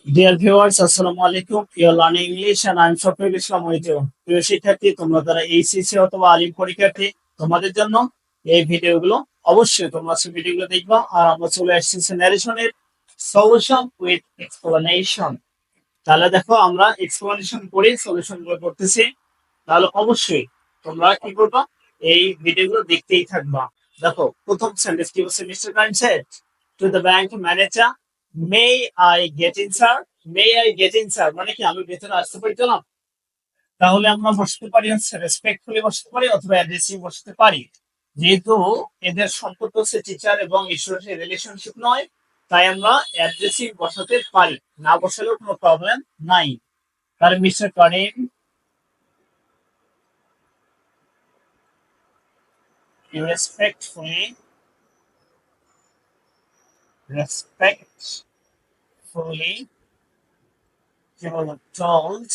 Dear viewers, Assalamu alaikum. You are learning English and I am Shafিউল Islam with you. প্রিয় শিক্ষার্থী, তোমরা যারা HSC অথবা আলিম পরীক্ষার্থী, তোমাদের জন্য এই ভিডিওগুলো অবশ্যই তোমরা সেই ভিডিওগুলো দেখবা। আর আমরা চলে আসছি ন্যারেশনের সলিউশন উইথ এক্সপ্লানেশন। তাহলে দেখো আমরা এক্সপ্লানেশন করে সলিউশন গুলো করতেছি। তাহলে অবশ্যই তোমরা কি করবা, এই ভিডিওগুলো দেখতেই থাকবা। দেখো প্রথম সেন্টেন্স কি বলছে, mister Kine said to the bank manager, may I get in sir. May I get in sir মানে কি আমি ভেতরে আসতে পারি না? তাহলে আমরা বসতে পারি হচ্ছে রেসপেক্টফুলি বসতে পারি অথবা অ্যাড্রেসিভ বসতে পারি। যেহেতু এদের সম্পর্ক হচ্ছে টিচার এবং স্টুডেন্টের রিলেশনশিপ নয়, তাই আমরা অ্যাড্রেসিভ বসাতে পারি, না বসালেও কোনো প্রবলেম নাই। তাহলে mister Karim respectfully respectfully told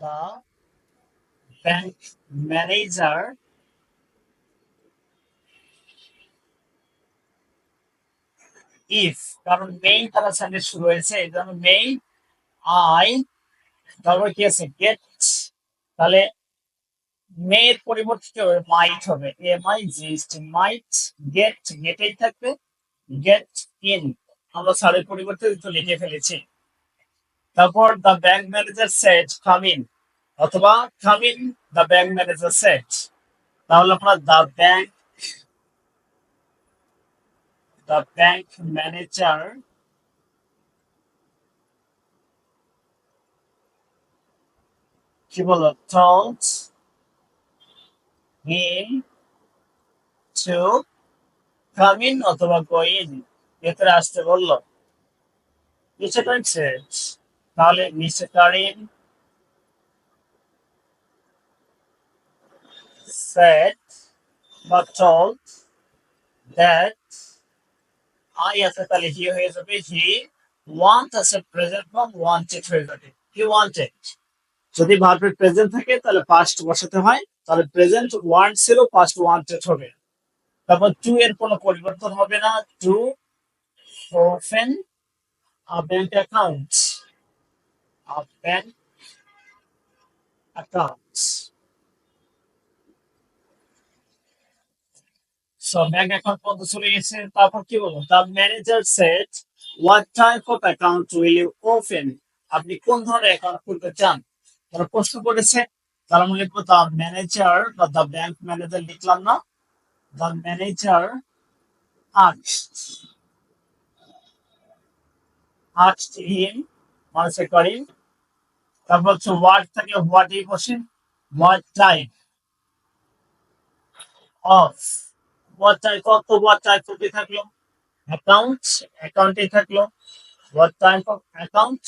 the bank manager if, কারণ মেইন তারা সেন্টেন্স শুরু হয়েছে এই জন্য মেইন আই, তারপর কি আছে গেট, তাহলে মেয়ের পরিবর্তে কি হবে, মাইট হবে, M I G might get, গেটেই থাকবে গেট ইন, আমরা স্যারের পরিবর্তে তো লিখে ফেলেছি। তারপর the bank manager said come in অথবা come in the bank manager said, তাহলে আপনার দ্য ব্যাংক ম্যানেজার কি বলবো, told him to come in অথবা go in, ভেতরে আসতে বললো। মিস্টার করিম সেড, তাহলে মিস্টার করিম said বা told that I আছে, তাহলে হি হয়ে যাবে হি, want আছে প্রেজেন্ট ফর্ম ওয়ান্টেড হয়ে যাবে, হি ওয়ান্টেড। যদি ভার্বের প্রেজেন্ট থাকে তাহলে পাস্ট বসাতে হয়, তাহলে প্রেজেন্ট ওয়ান্ট ছিল পাস্ট ওয়ান্টেড হবে। তারপর টু এর কোনো পরিবর্তন হবে না, to open a bank account, a bank account. So bank account পর্যন্ত চলে গেছে। তারপর কি বলবো, the manager said what type of account will you open, আপনি কোন ধরনের অ্যাকাউন্ট খুলতে চান। তারা প্রশ্ন করেছে, তারা মনে লিখবো দ্য ম্যানেজার বা দ্য ব্যাংক ম্যানেজার লিখলাম না, দ্য ম্যানেজার asked him মানে করিম। তারপর হচ্ছে হোয়াট থাকে হোয়াট এই question, what type of, what type of, তো হোয়াট টাইপ অফ থাকলো অ্যাকাউন্ট, অ্যাকাউন্টে থাকলো হোয়াট টাইপ অফ অ্যাকাউন্ট।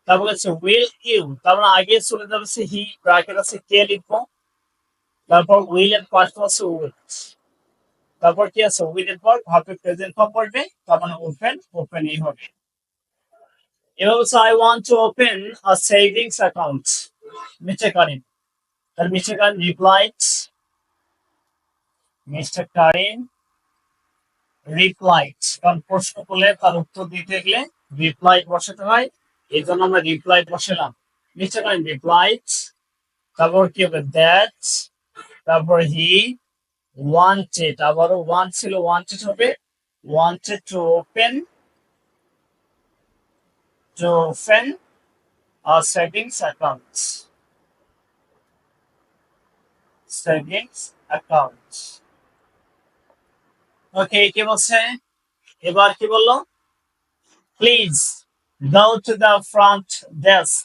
তারপর হচ্ছে উইল ইউ, তারপর আগে চলে যাবে হি, ব্র্যাকেট আছে কে লিখবো, তারপর উইল এর পাশে আছে উইল, তারপর কি আছে উইল এর পর ভাবে প্রেজেন্ট ফর্ম পড়বে, তার মানে ওপেন, ওপেনই হবে। এবার হচ্ছে I want to open a savings account, mister Karim, তাহলে mister Karim replied, mister Karim replied, কারণ প্রশ্ন করলে তার উত্তর দিতে গেলে রিপ্লাইড বসাতে হয়, এই জন্য আমরা রিপ্লাইড বসালাম। মিস্টার করিম রিপ্লাইড, তারপর কি হবে দ্যাট, তারপর হি ওয়ান্টেড, আবারও ওয়ান্ট ছিল ওয়ান্টেড হবে, wanted to open a savings account, savings account। ওকে, কি বলছে এবার, কি বললো, please go to the front desk,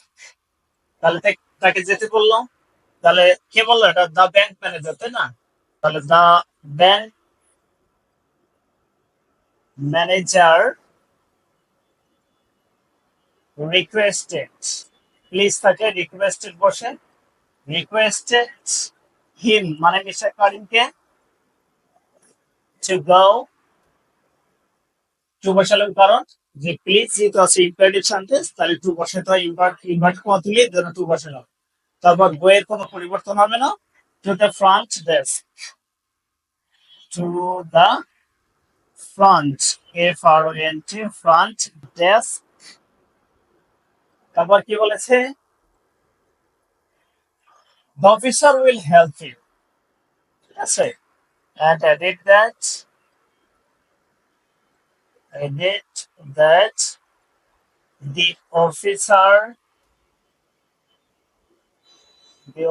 তাহলে তাকে যেতে বললো। তাহলে কে বললো, এটা দা ব্যাংক ম্যানেজার তাই না, তাহলে দা ব্যাংক ম্যানেজার রিকোয়েস্টেড, প্লিজ তাকে রিকোয়েস্টেড বসে, রিকোয়েস্টেড হিম মানে মিস্টার করিমকে, টু গো, টু বসালাম কারণ যে প্লিজ যেহেতু আছে ইম্পারেটিভ সেন্টেন্স, তাহলে টু বসাতে হয়, ইনভার্ট কমা তুলে জন্য টু বসালাম। তারপর বইয়ের কোনো পরিবর্তন হবে না, to the front desk, to the front, FRONT, front desk. তারপর কি বলেছে? The officer will help you. ঠিক আছে? And I did that the officer will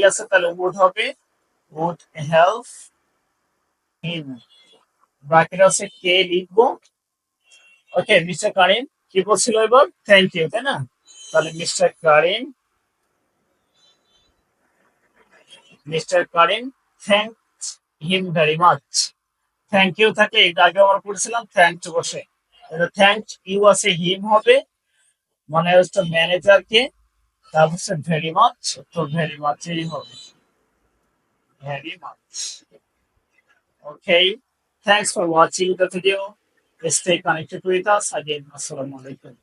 আছে তাহলে would হবে, would help him। ব্র্যাকেট আছে কে লিখবো। ওকে, মিস্টার কারিম কি বলছিল এবার? থ্যাংক ইউ, তাই না? তাহলে mister Karim thanks him very much. Thank you থাকে, এটা আগে আমরা পড়েছিলাম থ্যাঙ্কস বসে। থ্যাংক ইউ আছে হিম হবে, মানে হচ্ছে ম্যানেজারকে। তারপর হচ্ছে ভেরি মাচ, তো ভেরি মাচই হবে, very much. Okay, thanks for watching the video. Stay connected with us again. Assalamu alaikum.